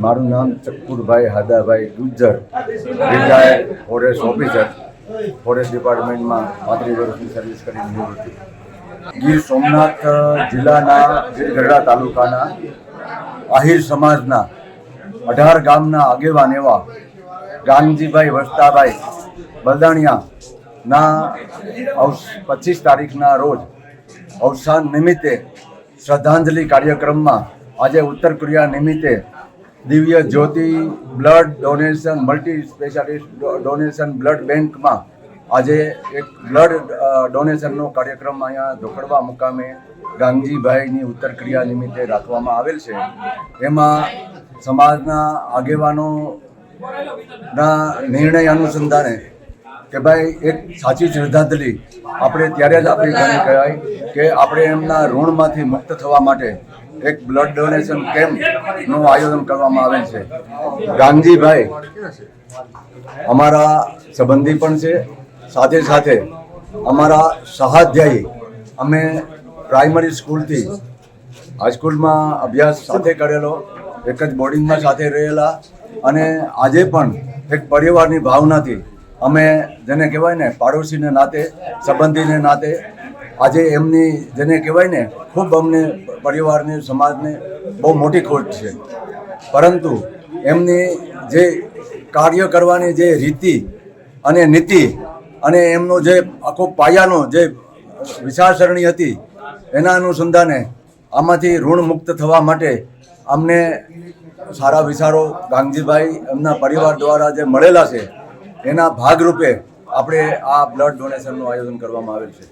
મારું નામ Chakurbhai Hadabhai Gujjar, retired forest officer, forest ડિપાર્ટમેન્ટમાં 35 વર્ષની સર્વિસ કરી નિવૃત્તિ. ગીર સોમનાથ જિલ્લાના ગીરગઢડા તાલુકાના આહિર સમાજના 18 ગામના આગેવાન એવા ગાંગજીભાઈ વસ્તાભાઈ બલદાણિયાના 25 તારીખના રોજ અવસાન નિમિત્તે શ્રદ્ધાંજલિ કાર્યક્રમમાં આજે ઉત્તર કોરિયા નિમિત્તે Divya Jyoti blood donation multi specialist donation blood બેંકમાં આજે એક બ્લડ ડોનેશનનો કાર્યક્રમ અહીંયા ધોકડવા મુકામે ગાંગજીભાઈની ઉત્તર ક્રિયા નિમિત્તે રાખવામાં આવેલ છે. એમાં સમાજના આગેવાનોના નિર્ણય અનુસંધાને કે ભાઈ એક સાચી શ્રદ્ધાંજલિ આપણે ત્યારે જ આપણી ઘણી કહેવાય કે આપણે એમના ઋણમાંથી મુક્ત થવા માટે એક બ્લડ ડોનેશન કેમ્પનું આયોજન કરવામાં આવેલ છે. ગાંગજીભાઈ અમારા સંબંધી પણ છે, સાથે સાથે અમારા સહાધ્યાયી. અમે પ્રાઇમરી સ્કૂલથી હાઈસ્કૂલમાં અભ્યાસ સાથે કરેલો, એક જ બોર્ડિંગમાં સાથે રહેલા, અને આજે પણ એક પરિવારની ભાવનાથી અમે જેને કહેવાય ને પાડોશીને નાતે, સંબંધીને નાતે આજે એમની જેને કહેવાય ને ખૂબ અમને પરિવારને સમાજને બહુ મોટી ખોટ છે, પરંતુ એમની જે કાર્ય કરવાની જે રીતિ અને નીતિ અને એમનો જે આખો પાયાનો જે વિચારસરણી હતી એના અનુસંધાને આમાંથી ઋણ મુક્ત થવા માટે અમને સારા વિચારો ગાંગજીભાઈ એમના પરિવાર દ્વારા જે મળેલા છે એના ભાગરૂપે આપણે આ બ્લડ ડોનેશનનું આયોજન કરવામાં આવેલ છે.